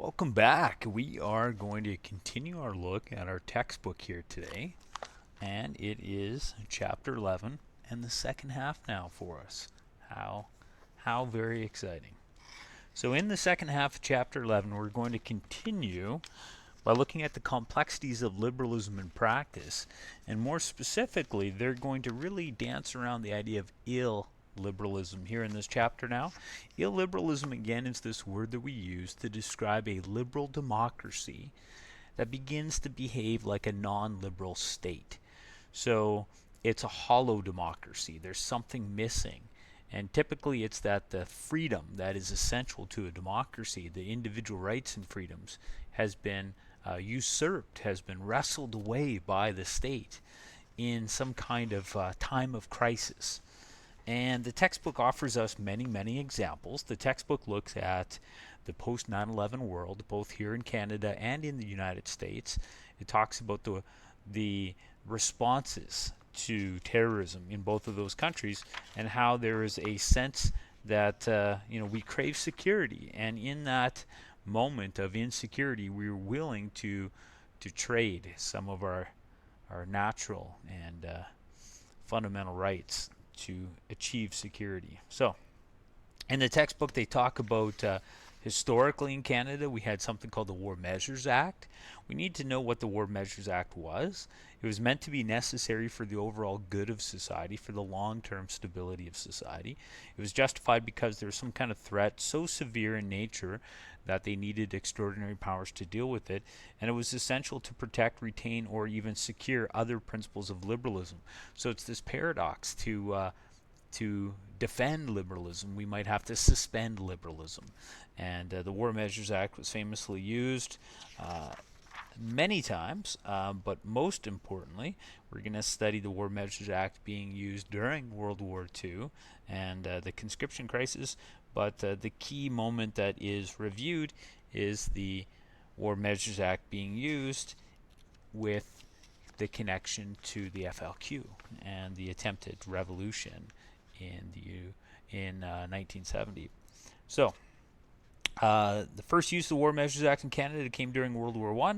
Welcome back. We are going to continue our look at our textbook here today, and it is chapter 11 and the second half now for us. How very exciting. So in the second half of chapter 11, we're going to continue by looking at the complexities of liberalism in practice, and more specifically, they're going to really dance around the idea of illiberalism here in this chapter now. Illiberalism, again, is this word that we use to describe a liberal democracy that begins to behave like a non-liberal state. So it's a hollow democracy. There's something missing. And typically it's that the freedom that is essential to a democracy, the individual rights and freedoms, has been usurped, has been wrestled away by the state in some kind of time of crisis. And the textbook offers us many, many examples. The textbook looks at the post 9/11 world, both here in Canada and in the United States. It talks about the responses to terrorism in both of those countries and how there is a sense that we crave security, and in that moment of insecurity, we're willing to trade some of our natural and fundamental rights to achieve security. So, in the textbook, they talk about historically in Canada, we had something called the War Measures Act. We need to know what the War Measures Act was. It was meant to be necessary for the overall good of society, for the long-term stability of society. It was justified because there was some kind of threat so severe in nature that they needed extraordinary powers to deal with it, and it was essential to protect, retain, or even secure other principles of liberalism. So it's this paradox to defend liberalism, we might have to suspend liberalism. And the War Measures Act was famously used many times, but most importantly, we're going to study the War Measures Act being used during World War II and the conscription crisis. But the key moment that is reviewed is the War Measures Act being used with the connection to the FLQ and the attempted revolution in 1970. So, the first use of the War Measures Act in Canada came during World War I.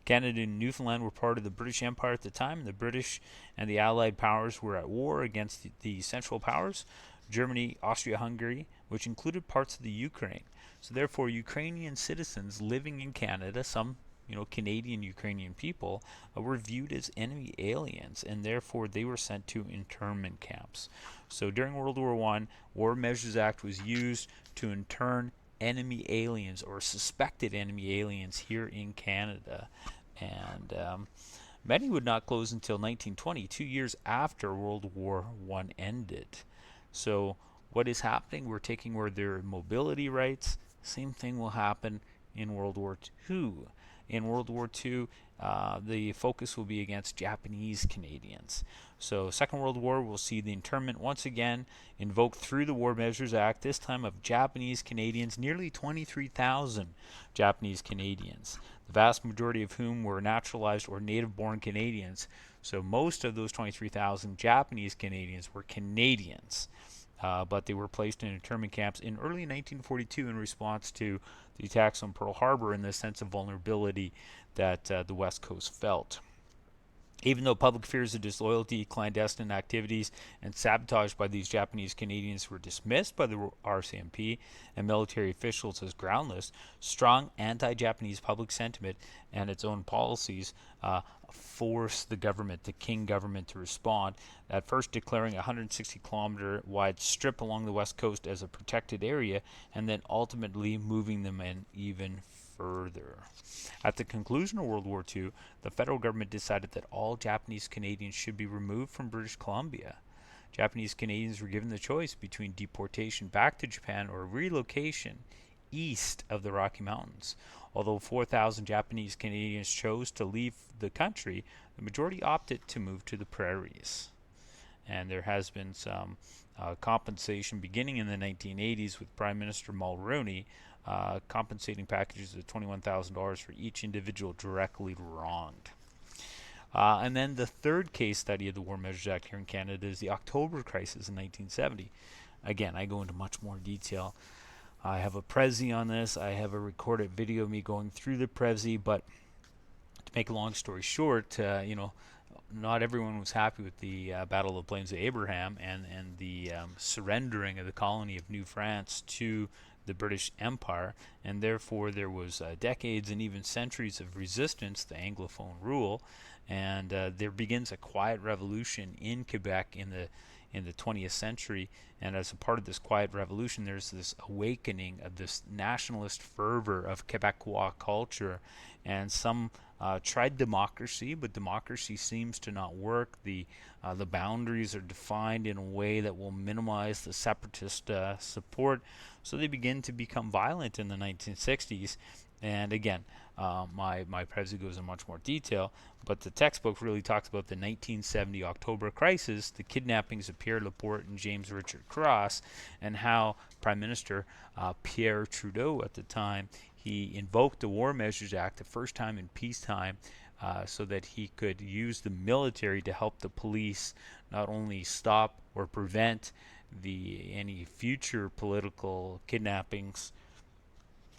Canada and Newfoundland were part of the British Empire at the time. The British and the Allied powers were at war against the Central Powers, Germany, Austria-Hungary, which included parts of the Ukraine. So therefore, Ukrainian citizens living in Canada, some Canadian Ukrainian people, were viewed as enemy aliens, and therefore they were sent to internment camps. So during World War I, War Measures Act was used to intern enemy aliens or suspected enemy aliens here in Canada. And many would not close until 1920, 2 years after World War I ended. So what is happening? We're taking away their mobility rights. Same thing will happen in World War II. In World War II, the focus will be against Japanese Canadians. So Second World War will see the internment once again invoked through the War Measures Act, this time of Japanese Canadians, nearly 23,000 Japanese Canadians, the vast majority of whom were naturalized or native-born Canadians. So most of those 23,000 Japanese Canadians were Canadians. But they were placed in internment camps in early 1942 in response to the attacks on Pearl Harbor and the sense of vulnerability that the West Coast felt. Even though public fears of disloyalty, clandestine activities, and sabotage by these Japanese Canadians were dismissed by the RCMP and military officials as groundless, strong anti-Japanese public sentiment and its own policies forced the government, the King government, to respond, at first declaring a 160-kilometer wide strip along the west coast as a protected area, and then ultimately moving them in even further. At the conclusion of World War II, the federal government decided that all Japanese Canadians should be removed from British Columbia. Japanese Canadians were given the choice between deportation back to Japan or relocation east of the Rocky Mountains. Although 4,000 Japanese Canadians chose to leave the country, the majority opted to move to the prairies. And there has been some compensation beginning in the 1980s with Prime Minister Mulroney compensating packages of $21,000 for each individual directly wronged. And then the third case study of the War Measures Act here in Canada is the October crisis in 1970. Again, I go into much more detail I have a Prezi on this. I have a recorded video of me going through the Prezi, but to make a long story short, not everyone was happy with the Battle of the Plains of Abraham and the surrendering of the colony of New France to the British Empire, and therefore there was decades and even centuries of resistance to Anglophone rule, and there begins a quiet revolution in Quebec in the 20th century. And as a part of this quiet revolution, there's this awakening of this nationalist fervor of Quebecois culture, and some tried democracy, but democracy seems to not work. The boundaries are defined in a way that will minimize the separatist support, so they begin to become violent in the 1960s. And again, my Prezi goes in much more detail, but the textbook really talks about the 1970 October crisis, the kidnappings of Pierre Laporte and James Richard Cross, and how Prime Minister Pierre Trudeau at the time, he invoked the War Measures Act the first time in peacetime, so that he could use the military to help the police not only stop or prevent any future political kidnappings,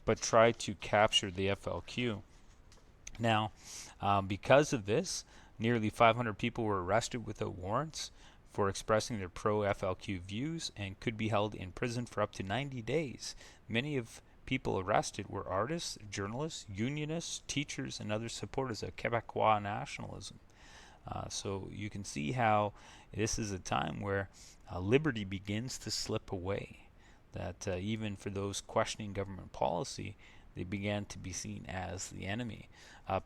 but try to capture the FLQ. Now, because of this, nearly 500 people were arrested without warrants for expressing their pro-FLQ views and could be held in prison for up to 90 days. Many of people arrested were artists, journalists, unionists, teachers, and other supporters of Quebecois nationalism. So you can see how this is a time where liberty begins to slip away. That even for those questioning government policy, they began to be seen as the enemy.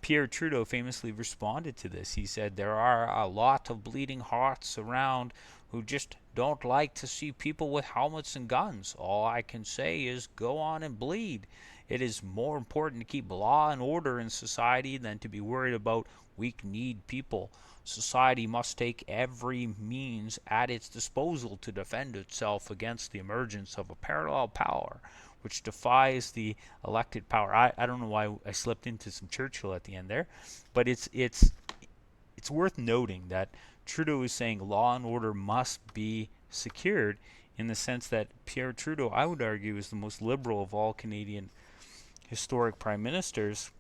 Pierre Trudeau famously responded to this. He said, "There are a lot of bleeding hearts around who just don't like to see people with helmets and guns. All I can say is go on and bleed. It is more important to keep law and order in society than to be worried about weak-kneed people. Society must take every means at its disposal to defend itself against the emergence of a parallel power which defies the elected power." I don't know why I slipped into some Churchill at the end there, but it's worth noting that Trudeau is saying law and order must be secured, in the sense that Pierre Trudeau, I would argue, is the most liberal of all Canadian historic prime ministers.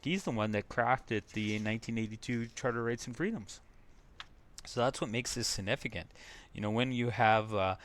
He's the one that crafted the 1982 Charter of Rights and Freedoms. So that's what makes this significant. When you have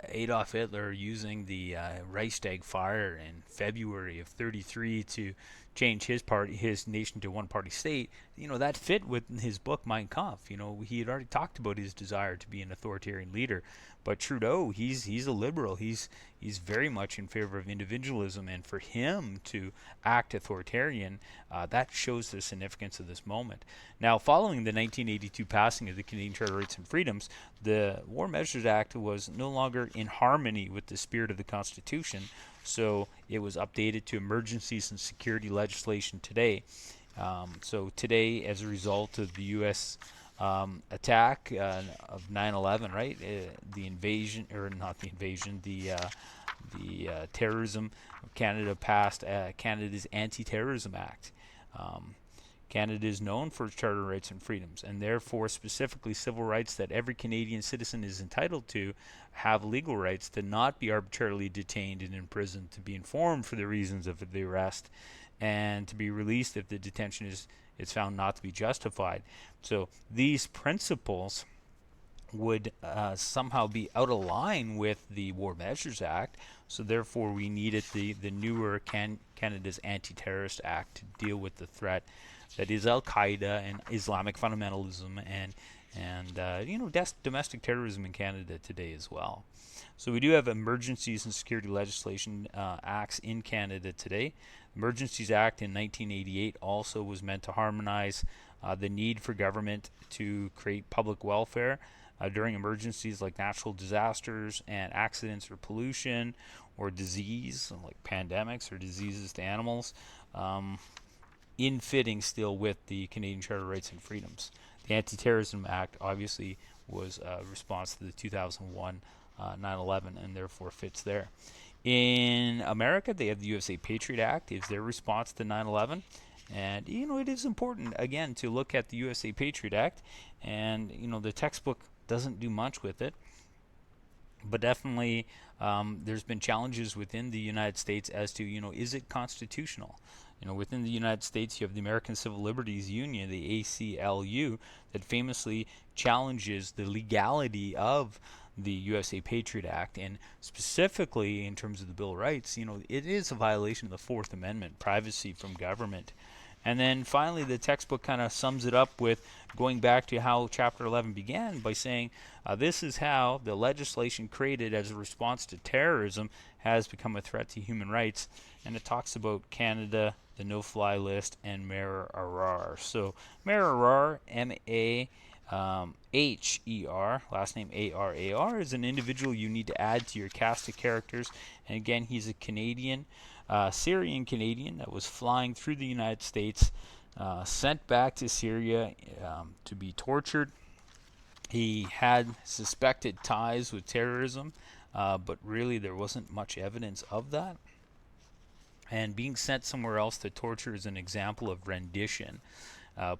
Adolf Hitler using the Reichstag fire in February of '33 to change his nation to one-party state, that fit with his book Mein Kampf. He had already talked about his desire to be an authoritarian leader, but Trudeau, he's a liberal. He's very much in favor of individualism, and for him to act authoritarian, that shows the significance of this moment. Now, following the 1982 passing of the Canadian Charter of Rights and Freedoms, the War Measures Act was no longer in harmony with the spirit of the Constitution, so it was updated to emergencies and security legislation today. So today, as a result of the U.S. Attack of 9/11, right? The invasion, or not the invasion, the terrorism. Canada passed Canada's Anti-Terrorism Act. Canada is known for its Charter of Rights and Freedoms, and therefore specifically civil rights that every Canadian citizen is entitled to have legal rights to not be arbitrarily detained and imprisoned, to be informed for the reasons of the arrest, and to be released if the detention is found not to be justified. So these principles would somehow be out of line with the War Measures Act, so therefore we needed the newer Canada's Anti-Terrorist Act to deal with the threat that is Al-Qaeda and Islamic fundamentalism and domestic terrorism in Canada today as well. So we do have emergencies and security legislation acts in Canada today. Emergencies Act in 1988 also was meant to harmonize the need for government to create public welfare during emergencies like natural disasters and accidents or pollution or disease, like pandemics or diseases to animals, in fitting still with the Canadian Charter of Rights and Freedoms. The Anti-Terrorism Act obviously was a response to the 2001 9/11 and therefore fits there. In America, they have the USA Patriot Act. It's their response to 9/11. And, it is important, again, to look at the USA Patriot Act. And, the textbook doesn't do much with it. but definitely there's been challenges within the United States as to, is it constitutional? Within the United States, you have the American Civil Liberties Union, the ACLU, that famously challenges the legality of the USA Patriot Act, and specifically in terms of the Bill of Rights, it is a violation of the Fourth Amendment, privacy from government. And then finally, the textbook kind of sums it up with going back to how Chapter 11 began by saying, this is how the legislation created as a response to terrorism has become a threat to human rights. And it talks about Canada, the no-fly list, and Mayor Arar. So Mayor Arar, H-E-R, last name A-R-A-R, is an individual you need to add to your cast of characters. And again, he's a Canadian, Syrian Canadian that was flying through the United States, sent back to Syria to be tortured. He had suspected ties with terrorism, but really there wasn't much evidence of that. And being sent somewhere else to torture is an example of rendition,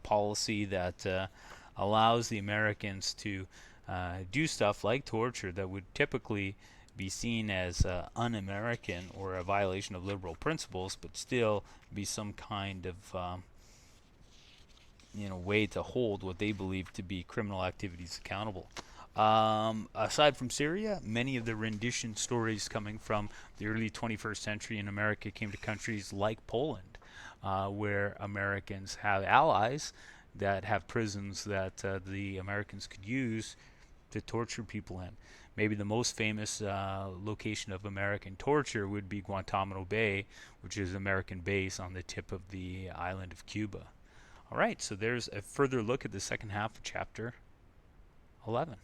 policy that allows the Americans to do stuff like torture that would typically be seen as un-American or a violation of liberal principles, but still be some kind of way to hold what they believe to be criminal activities accountable. Aside from Syria, many of the rendition stories coming from the early 21st century in America came to countries like Poland, where Americans have allies that have prisons that the Americans could use to torture people in. Maybe the most famous location of American torture would be Guantanamo Bay, which is an American base on the tip of the island of Cuba. All right, so there's a further look at the second half of Chapter 11.